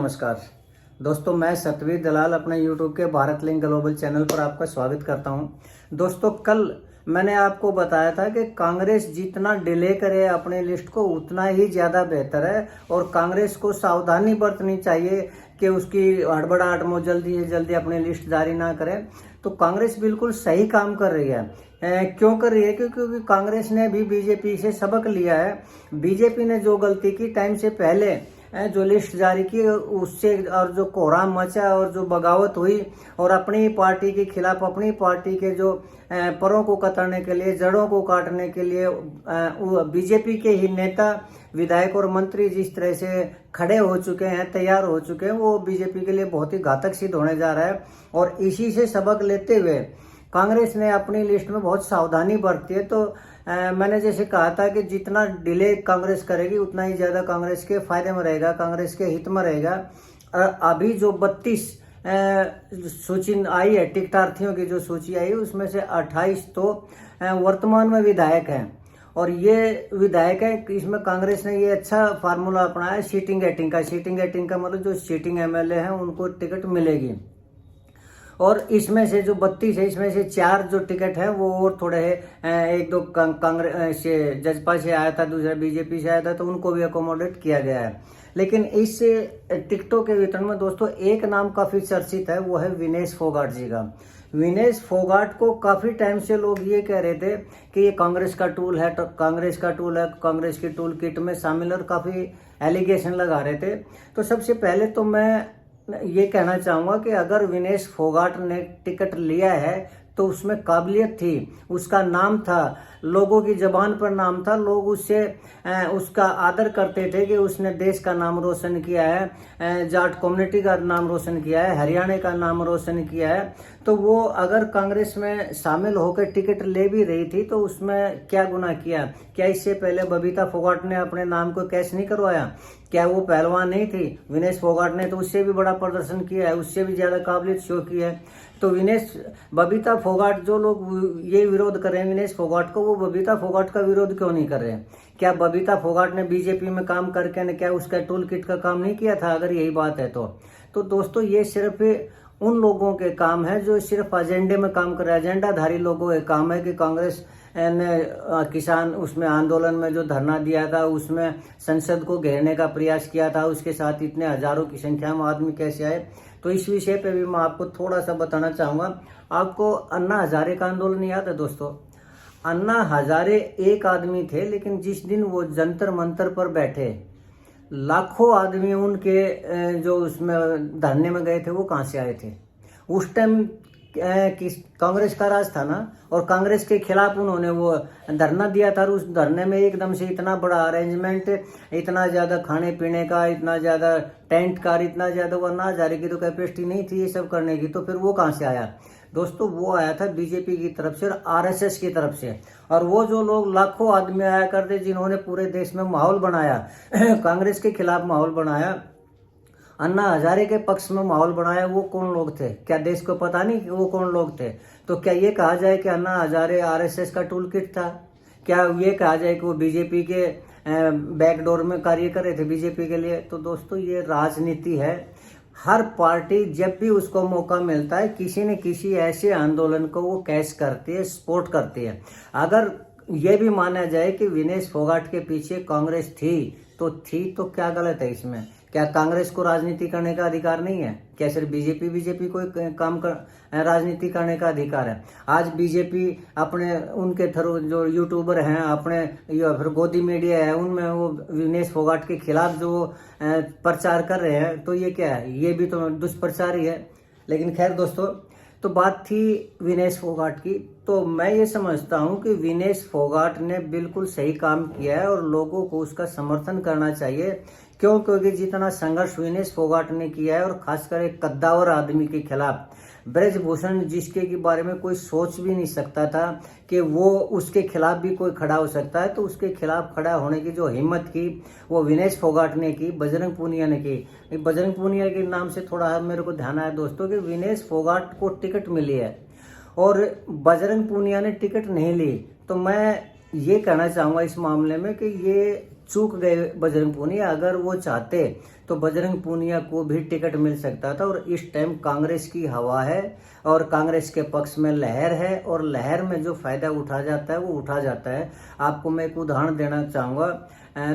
नमस्कार दोस्तों, मैं सतवीर दलाल अपने YouTube के भारत लिंक ग्लोबल चैनल पर आपका स्वागत करता हूं। दोस्तों, कल मैंने आपको बताया था कि कांग्रेस जितना डिले करे अपने लिस्ट को उतना ही ज़्यादा बेहतर है और कांग्रेस को सावधानी बरतनी चाहिए कि उसकी हड़बड़ाहट में जल्दी से जल्दी अपनी लिस्ट जारी ना करें। तो कांग्रेस बिल्कुल सही काम कर रही है। क्यों कर रही है? क्योंकि कांग्रेस ने भी बीजेपी से सबक लिया है। बीजेपी ने जो गलती की टाइम से पहले जो लिस्ट जारी की उससे, और जो कोहराम मचा और जो बगावत हुई और अपनी पार्टी के खिलाफ, अपनी पार्टी के जो परों को कतरने के लिए, जड़ों को काटने के लिए बीजेपी के ही नेता, विधायक और मंत्री जिस तरह से खड़े हो चुके हैं, तैयार हो चुके हैं, वो बीजेपी के लिए बहुत ही घातक सिद्ध होने जा रहा है। और इसी से सबक लेते हुए कांग्रेस ने अपनी लिस्ट में बहुत सावधानी बरती है। तो मैंने जैसे कहा था कि जितना डिले कांग्रेस करेगी उतना ही ज़्यादा कांग्रेस के फायदे में रहेगा, कांग्रेस के हित में रहेगा। अभी जो 32 सूची आई है, टिकटार्थियों की जो सूची आई है, उसमें से 28 तो वर्तमान में विधायक हैं। और ये विधायक है, इसमें कांग्रेस ने ये अच्छा फार्मूला अपनाया है सीटिंग गेटिंग का। सीटिंग गेटिंग का मतलब जो सीटिंग एमएलए हैं उनको टिकट मिलेगी। और इसमें से जो 32 है, इसमें से 4 जो टिकट है वो और थोड़े है, एक दो कांग्रेस से, जजपा से आया था, दूसरा बीजेपी से आया था, तो उनको भी अकोमोडेट किया गया है। लेकिन इस टिकटों के वितरण में दोस्तों एक नाम काफी चर्चित है, वो है विनेश फोगाट जी का। विनेश फोगाट को काफी टाइम से लोग ये कह रहे थे कि ये कांग्रेस का टूल है, तो कांग्रेस का टूल है, कांग्रेस की टूल किट में शामिल, और काफी एलिगेशन लगा रहे थे। तो सबसे पहले तो मैं ये कहना चाहूँगा कि अगर विनेश फोगाट ने टिकट लिया है तो उसमें काबिलियत थी, उसका नाम था, लोगों की जबान पर नाम था, लोग उससे उसका आदर करते थे कि उसने देश का नाम रोशन किया है, जाट कम्युनिटी का नाम रोशन किया है, हरियाणा का नाम रोशन किया है। तो वो अगर कांग्रेस में शामिल होकर टिकट ले भी रही थी तो उसमें क्या गुनाह किया? क्या इससे पहले बबीता फोगाट ने अपने नाम को कैश नहीं करवाया? क्या वो पहलवान नहीं थी? विनेश फोगाट ने तो उससे भी बड़ा प्रदर्शन किया है, उससे भी ज्यादा काबिलियत शो की है। तो बबीता फोगाट, जो लोग ये विरोध कर रहे हैं विनेश फोगाट को, वो बबीता फोगाट का विरोध क्यों नहीं कर रहे हैं? क्या बबीता फोगाट ने बीजेपी में काम करके ने क्या उसका टूल किट का काम नहीं किया था? अगर यही बात है तो दोस्तों ये सिर्फ उन लोगों के काम है जो सिर्फ एजेंडे में काम कर रहे हैं। एजेंडाधारी लोगों के काम है कि कांग्रेस ने किसान उसमें आंदोलन में जो धरना दिया था, उसमें संसद को घेरने का प्रयास किया था, उसके साथ इतने हजारों की संख्या में आदमी कैसे आए। तो इस विषय पे भी मैं आपको थोड़ा सा बताना चाहूँगा। आपको अन्ना हजारे का आंदोलन याद है दोस्तों? अन्ना हजारे एक आदमी थे, लेकिन जिस दिन वो जंतर मंतर पर बैठे, लाखों आदमी उनके जो उसमें धरने में गए थे वो कहाँ से आए थे? उस टाइम कांग्रेस का राज था ना, और कांग्रेस के खिलाफ उन्होंने वो धरना दिया था। उस धरने में एकदम से इतना बड़ा अरेंजमेंट, इतना ज्यादा खाने पीने का, इतना ज्यादा टेंट कार, इतना ज्यादा, वरना हजारे की तो कैपेसिटी नहीं थी ये सब करने की। तो फिर वो कहाँ से आया दोस्तों? वो आया था बीजेपी की तरफ से और आरएसएस की तरफ से। और वो जो लोग लाखों आदमी आया करते जिन्होंने पूरे देश में माहौल बनाया कांग्रेस के खिलाफ माहौल बनाया, अन्ना हजारे के पक्ष में माहौल बनाया, वो कौन लोग थे? क्या देश को पता नहीं कि वो कौन लोग थे? तो क्या ये कहा जाए कि अन्ना हजारे आरएसएस का टूल किट था? क्या ये कहा जाए कि वो बीजेपी के बैकडोर में कार्य कर रहे थे बीजेपी के लिए? तो दोस्तों ये राजनीति है। हर पार्टी जब भी उसको मौका मिलता है किसी न किसी ऐसे आंदोलन को वो कैश करती है, सपोर्ट करती है। अगर ये भी माना जाए कि विनेश फोगाट के पीछे कांग्रेस थी तो क्या गलत है इसमें? क्या कांग्रेस को राजनीति करने का अधिकार नहीं है? क्या सिर्फ बीजेपी को काम कर राजनीति करने का अधिकार है? आज बीजेपी अपने उनके थ्रू जो यूट्यूबर हैं, अपने या फिर गोदी मीडिया है, उनमें वो विनेश फोगाट के खिलाफ जो प्रचार कर रहे हैं, तो ये क्या है? ये भी तो दुष्प्रचार ही है। लेकिन खैर दोस्तों, तो बात थी विनेश फोगाट की। तो मैं ये समझता हूँ कि विनेश फोगाट ने बिल्कुल सही काम किया है और लोगों को उसका समर्थन करना चाहिए। क्यों? क्योंकि जितना संघर्ष विनेश फोगाट ने किया है, और खासकर एक कद्दावर आदमी के खिलाफ, ब्रजभूषण जिसके के बारे में कोई सोच भी नहीं सकता था कि वो उसके खिलाफ भी कोई खड़ा हो सकता है, तो उसके खिलाफ खड़ा होने की जो हिम्मत की वो विनेश फोगाट ने की, बजरंग पूनिया ने की। बजरंग पूनिया के नाम से थोड़ा मेरे को ध्यान आया दोस्तों कि विनेश फोगाट को टिकट मिली है और बजरंग पूनिया ने टिकट नहीं ली। तो मैं ये कहना चाहूँगा इस मामले में कि ये चूक गए बजरंग पूनिया। अगर वो चाहते तो बजरंग पूनिया को भी टिकट मिल सकता था। और इस टाइम कांग्रेस की हवा है और कांग्रेस के पक्ष में लहर है, और लहर में जो फायदा उठा जाता है वो उठा जाता है। आपको मैं एक उदाहरण देना चाहूँगा।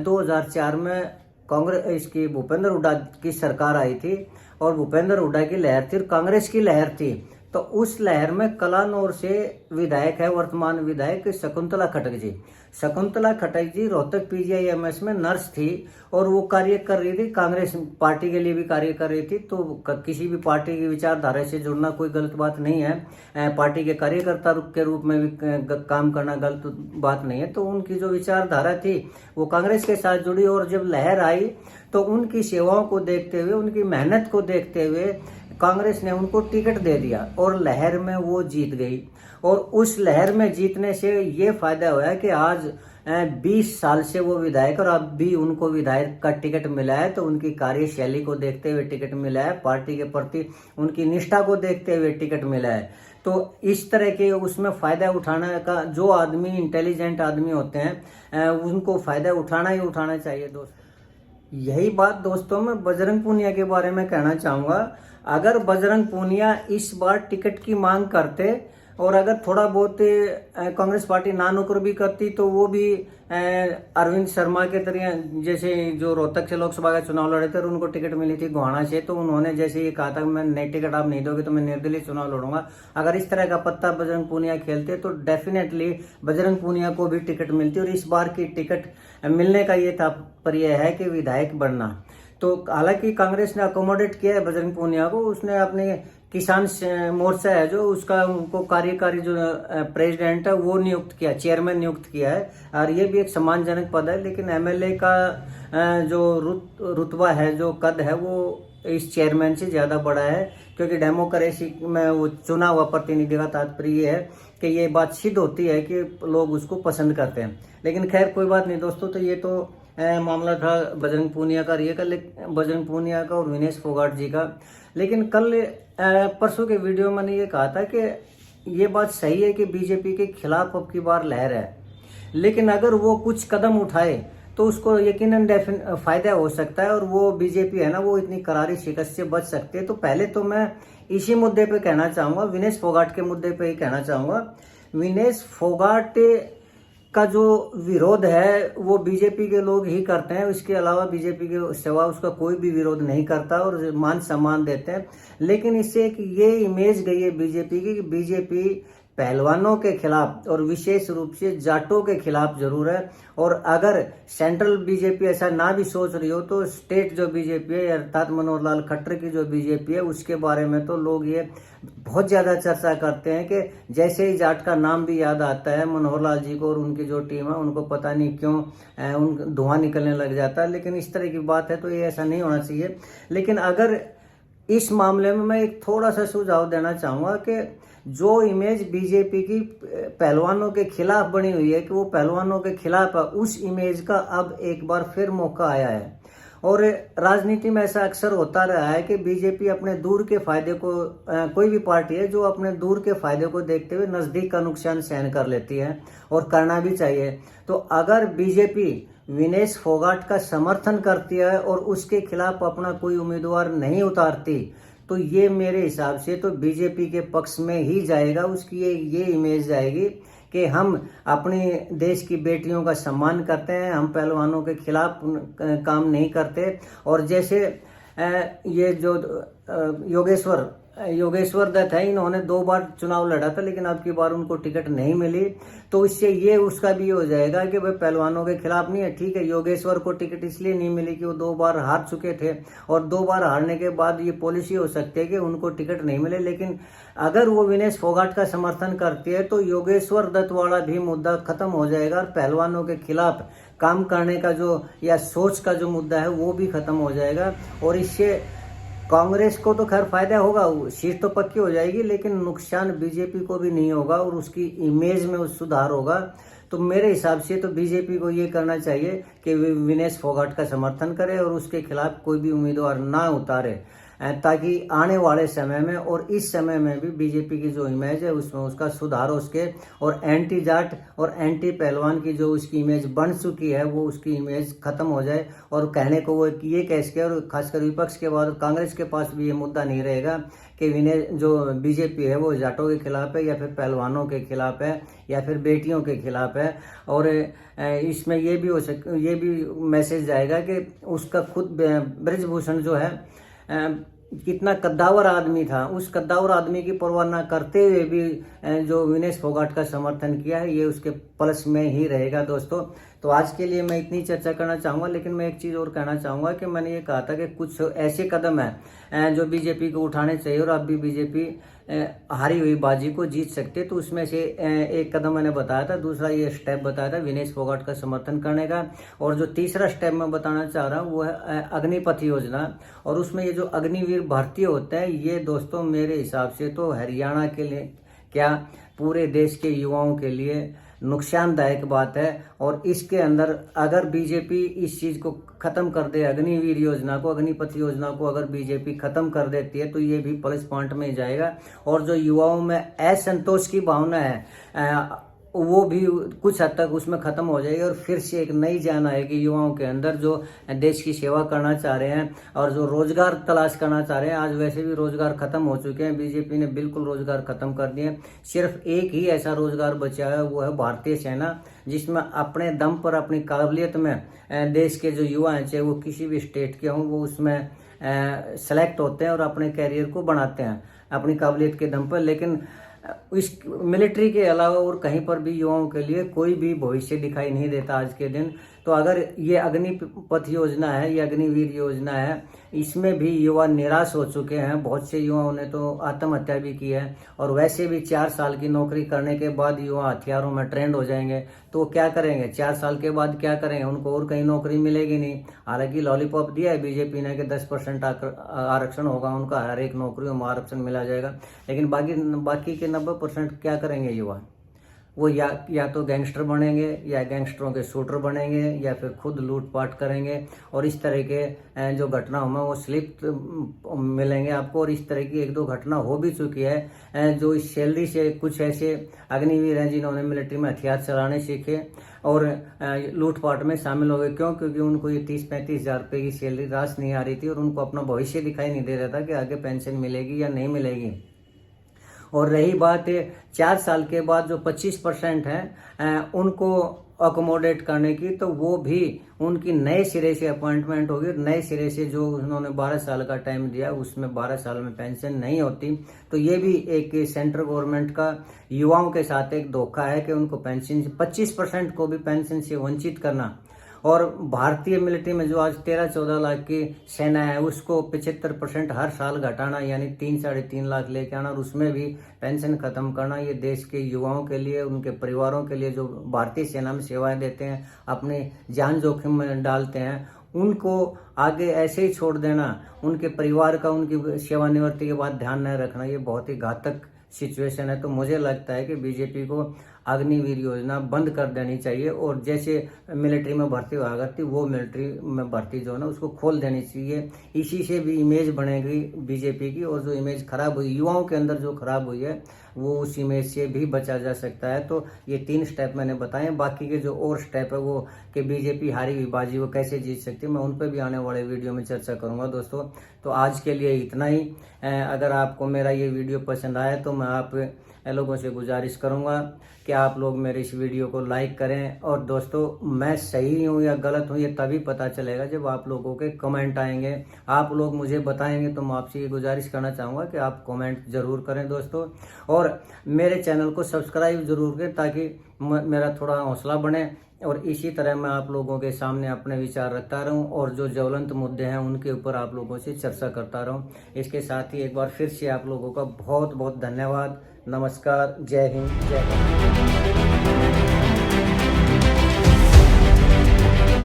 2004 में कांग्रेस इसकी भूपेंद्र हुड्डा की सरकार आई थी, और भूपेंद्र हुड्डा की लहर थी और कांग्रेस की लहर थी। तो उस लहर में कलानौर से विधायक है, वर्तमान विधायक शकुंतला खटक जी। शकुंतला खटक जी रोहतक PGIMS में नर्स थी, और वो कार्य कर रही थी, कांग्रेस पार्टी के लिए भी कार्य कर रही थी। तो किसी भी पार्टी की विचारधारा से जुड़ना कोई गलत बात नहीं है, पार्टी के कार्यकर्ता के रूप में भी काम करना गलत बात नहीं है। तो उनकी जो विचारधारा थी वो कांग्रेस के साथ जुड़ी, और जब लहर आई तो उनकी सेवाओं को देखते हुए, उनकी मेहनत को देखते हुए कांग्रेस ने उनको टिकट दे दिया, और लहर में वो जीत गई। और उस लहर में जीतने से ये फायदा हुआ है कि आज 20 साल से वो विधायक, और अब भी उनको विधायक का टिकट मिला है। तो उनकी कार्यशैली को देखते हुए टिकट मिला है, पार्टी के प्रति उनकी निष्ठा को देखते हुए टिकट मिला है। तो इस तरह के उसमें फायदा उठाने का, जो आदमी इंटेलिजेंट आदमी होते हैं उनको फायदा उठाना ही उठाना चाहिए दोस्त। यही बात दोस्तों मैं बजरंग पूनिया के बारे में कहना चाहूँगा। अगर बजरंग पूनिया इस बार टिकट की मांग करते, और अगर थोड़ा बहुत कांग्रेस पार्टी ना नुकर भी करती, तो वो भी अरविंद शर्मा के तरह, जैसे जो रोहतक से लोकसभा का चुनाव लड़े थे और उनको टिकट मिली थी गोहाना से, तो उन्होंने जैसे ये कहा था मैं नई टिकट आप नहीं दोगे तो मैं निर्दलीय चुनाव लड़ूंगा। अगर इस तरह का पत्ता बजरंग पूनिया खेलते तो डेफिनेटली बजरंग पूनिया को भी टिकट मिलती। और इस बार की टिकट मिलने का ये तात्पर्य है कि विधायक बनना। तो हालांकि कांग्रेस ने अकोमोडेट किया है बजरंग पूनिया को, उसने अपने किसान मोर्चा है जो उसका, उनको कार्यकारी जो प्रेसिडेंट है वो नियुक्त किया, चेयरमैन नियुक्त किया है, और ये भी एक सम्मानजनक पद है। लेकिन MLA का जो रुतबा है, जो कद है, वो इस चेयरमैन से ज्यादा बड़ा है, क्योंकि डेमोक्रेसी में वो चुना हुआ प्रतिनिधि का तात्पर्य ये है कि ये बात सिद्ध होती है कि लोग उसको पसंद करते हैं। लेकिन खैर कोई बात नहीं दोस्तों, तो ये तो मामला था बजरंग पूनिया का, बजरंग पूनिया का और विनेश फोगाट जी का। लेकिन कल परसों के वीडियो में मैंने ये कहा था कि ये बात सही है कि बीजेपी के खिलाफ अब की बार लहर है, लेकिन अगर वो कुछ कदम उठाए तो उसको यकीनन फायदा हो सकता है, और वो बीजेपी है ना, वो इतनी करारी शिकस्त से बच सकते हैं। तो पहले तो मैं इसी मुद्दे पे कहना चाहूँगा, विनेश फोगाट के मुद्दे पे ही कहना चाहूँगा। विनेश फोगाट का जो विरोध है वो बीजेपी के लोग ही करते हैं, इसके अलावा बीजेपी के सिवा उसका कोई भी विरोध नहीं करता, और मान सम्मान देते हैं। लेकिन इससे एक ये इमेज गई है बीजेपी की कि बीजेपी पहलवानों के खिलाफ, और विशेष रूप से जाटों के खिलाफ जरूर है। और अगर सेंट्रल बीजेपी ऐसा ना भी सोच रही हो, तो स्टेट जो बीजेपी है, अर्थात मनोहर लाल खट्टर की जो बीजेपी है, उसके बारे में तो लोग ये बहुत ज्यादा चर्चा करते हैं कि जैसे ही जाट का नाम भी याद आता है मनोहर लाल जी को और उनकी जो टीम है, उनको पता नहीं क्यों उन धुआं निकलने लग जाता है। लेकिन इस तरह की बात है, तो ये ऐसा नहीं होना चाहिए। लेकिन अगर इस मामले में मैं एक थोड़ा सा सुझाव देना चाहूँगा कि जो इमेज बीजेपी की पहलवानों के खिलाफ बनी हुई है कि वो पहलवानों के खिलाफ है, उस इमेज का अब एक बार फिर मौका आया है। और राजनीति में ऐसा अक्सर होता रहा है कि बीजेपी अपने दूर के फायदे को, कोई भी पार्टी है जो अपने दूर के फायदे को देखते हुए नजदीक का नुकसान सहन कर लेती है, और करना भी चाहिए। तो अगर बीजेपी विनेश फोगाट का समर्थन करती है और उसके खिलाफ अपना कोई उम्मीदवार नहीं उतारती, तो ये मेरे हिसाब से तो बीजेपी के पक्ष में ही जाएगा। उसकी ये इमेज जाएगी कि हम अपनी देश की बेटियों का सम्मान करते हैं, हम पहलवानों के खिलाफ काम नहीं करते। और जैसे ये जो योगेश्वर दत्त है, इन्होंने 2 बार चुनाव लड़ा था, लेकिन अब की बार उनको टिकट नहीं मिली। तो इससे ये उसका भी हो जाएगा कि भाई पहलवानों के खिलाफ नहीं है। ठीक है, योगेश्वर को टिकट इसलिए नहीं मिली कि वो 2 बार हार चुके थे, और 2 बार हारने के बाद ये पॉलिसी हो सकती है कि उनको टिकट नहीं मिले। लेकिन अगर वो विनेश फोगाट का समर्थन करती है तो योगेश्वर दत्त वाला भी मुद्दा खत्म हो जाएगा, और पहलवानों के खिलाफ काम करने का जो, या सोच का जो मुद्दा है, वो भी खत्म हो जाएगा। और इससे कांग्रेस को तो खैर फायदा होगा, सीट तो पक्की हो जाएगी, लेकिन नुकसान बीजेपी को भी नहीं होगा, और उसकी इमेज में सुधार होगा। तो मेरे हिसाब से तो बीजेपी को ये करना चाहिए कि विनेश फोगाट का समर्थन करे और उसके खिलाफ कोई भी उम्मीदवार ना उतारे। ताकि आने वाले समय में और इस समय में भी बीजेपी की जो इमेज है उसमें उसका सुधार हो सके और एंटी जाट और एंटी पहलवान की जो उसकी इमेज बन चुकी है वो उसकी इमेज खत्म हो जाए और कहने को वो ये कह सके। और खासकर विपक्ष के बाद कांग्रेस के पास भी ये मुद्दा नहीं रहेगा कि जो बीजेपी है वो जाटों के खिलाफ है या फिर पहलवानों के खिलाफ है या फिर बेटियों के खिलाफ है। और इसमें ये भी हो ये भी मैसेज जाएगा कि उसका खुद ब्रजभूषण जो है कितना कद्दावर आदमी था, उस कद्दावर आदमी की परवाह न करते हुए भी जो विनेश फोगाट का समर्थन किया है ये उसके प्लस में ही रहेगा दोस्तों। तो आज के लिए मैं इतनी चर्चा करना चाहूँगा, लेकिन मैं एक चीज़ और कहना चाहूँगा कि मैंने ये कहा था कि कुछ ऐसे कदम हैं जो बीजेपी को उठाने चाहिए और अब भी बीजेपी हारी हुई बाजी को जीत सकते। तो उसमें से एक कदम मैंने बताया था, दूसरा ये स्टेप बताया था विनेश फोगाट का समर्थन करने का, और जो तीसरा स्टेप मैं बताना चाह रहा हूँ वो है अग्निपथ योजना। और उसमें ये जो अग्निवीर भर्ती होते हैं ये दोस्तों मेरे हिसाब से तो हरियाणा के लिए क्या पूरे देश के युवाओं के लिए नुकसानदायक बात है। और इसके अंदर अगर बीजेपी इस चीज़ को ख़त्म कर दे, अग्निवीर योजना को, अग्निपथ योजना को अगर बीजेपी ख़त्म कर देती है तो ये भी प्लस पॉइंट में जाएगा। और जो युवाओं में असंतोष की भावना है वो भी कुछ हद तक उसमें ख़त्म हो जाएगी और फिर से एक नई जान आएगी युवाओं के अंदर जो देश की सेवा करना चाह रहे हैं और जो रोजगार तलाश करना चाह रहे हैं। आज वैसे भी रोजगार खत्म हो चुके हैं, बीजेपी ने बिल्कुल रोजगार खत्म कर दिए। सिर्फ एक ही ऐसा रोजगार बचा है वो है भारतीय सेना, जिसमें अपने दम पर अपनी काबिलियत में देश के जो युवा हैं चाहे वो किसी भी स्टेट के हों वो उसमें सेलेक्ट होते हैं और अपने कैरियर को बनाते हैं अपनी काबिलियत के दम पर। लेकिन इस मिलिट्री के अलावा और कहीं पर भी युवाओं के लिए कोई भी भविष्य दिखाई नहीं देता आज के दिन। तो अगर ये अग्निपथ योजना है, ये अग्निवीर योजना है, इसमें भी युवा निराश हो चुके हैं। बहुत से युवाओं ने तो आत्महत्या भी की है और वैसे भी 4 साल की नौकरी करने के बाद युवा हथियारों में ट्रेंड हो जाएंगे तो क्या करेंगे? 4 साल के बाद क्या करेंगे? उनको और कहीं नौकरी मिलेगी नहीं। हालांकि लॉलीपॉप दिया है बीजेपी ने कि 10% आरक्षण होगा उनका, हर एक नौकरियों में आरक्षण मिला जाएगा, लेकिन बाकी के 90% क्या करेंगे युवा? वो या तो गैंगस्टर बनेंगे या गैंगस्टरों के शूटर बनेंगे या फिर खुद लूटपाट करेंगे और इस तरह के जो घटनाओं में वो स्लिप मिलेंगे आपको। और इस तरह की 1-2 घटना हो भी चुकी है जो इस सैलरी से कुछ ऐसे अग्निवीर हैं जिन्होंने मिलिट्री में हथियार चलाने सीखे और लूटपाट में शामिल हो गए। क्यों? क्योंकि उनको ये 30-35 हज़ार रुपये की सैलरी रास नहीं आ रही थी और उनको अपना भविष्य दिखाई नहीं दे रहा था कि आगे पेंशन मिलेगी या नहीं मिलेगी। और रही बात 4 साल के बाद जो 25% हैं उनको अकोमोडेट करने की, तो वो भी उनकी नए सिरे से अपॉइंटमेंट होगी। नए सिरे से जो उन्होंने 12 साल का टाइम दिया उसमें 12 साल में पेंशन नहीं होती। तो ये भी एक सेंट्रल गवर्नमेंट का युवाओं के साथ एक धोखा है कि उनको पेंशन 25% को भी पेंशन से वंचित करना। और भारतीय मिलिट्री में जो आज 13-14 लाख की सेना है उसको 75% हर साल घटाना, यानी 3-3.5 लाख लेके आना और उसमें भी पेंशन खत्म करना, ये देश के युवाओं के लिए, उनके परिवारों के लिए जो भारतीय सेना में सेवाएं देते हैं, अपनी जान जोखिम में डालते हैं, उनको आगे ऐसे ही छोड़ देना, उनके परिवार का उनकी सेवानिवृत्ति के बाद ध्यान न रखना, ये बहुत ही घातक सिचुएशन है। तो मुझे लगता है कि बीजेपी को अग्निवीर योजना बंद कर देनी चाहिए और जैसे मिलिट्री में भर्ती हुआ करती वो मिलिट्री में भर्ती जो है ना उसको खोल देनी चाहिए। इसी से भी इमेज बनेगी बीजेपी की और जो इमेज खराब हुई युवाओं के अंदर जो खराब हुई है वो उस इमेज से भी बचा जा सकता है। तो ये 3 स्टेप मैंने बताए, बाकी के जो और स्टेप है वो कि बीजेपी हारी हुई बाजी वो कैसे जीत सकती है, मैं उन पर भी आने वाले वीडियो में चर्चा करूंगा दोस्तों। तो आज के लिए इतना ही। अगर आपको मेरा ये वीडियो पसंद आया तो मैं आप लोगों से गुजारिश करूंगा कि आप लोग मेरे इस वीडियो को लाइक करें। और दोस्तों मैं सही हूँ या गलत हूँ ये तभी पता चलेगा जब आप लोगों के कमेंट आएंगे, आप लोग मुझे बताएंगे। तो मैं आपसे ये गुजारिश करना चाहूँगा कि आप कमेंट जरूर करें दोस्तों, और मेरे चैनल को सब्सक्राइब जरूर करें ताकि मेरा थोड़ा हौसला बने और इसी तरह मैं आप लोगों के सामने अपने विचार रखता रहूं और जो ज्वलंत मुद्दे हैं उनके ऊपर आप लोगों से चर्चा करता रहूं। इसके साथ ही एक बार फिर से आप लोगों का बहुत बहुत धन्यवाद। नमस्कार, जय हिंद, जय भारत।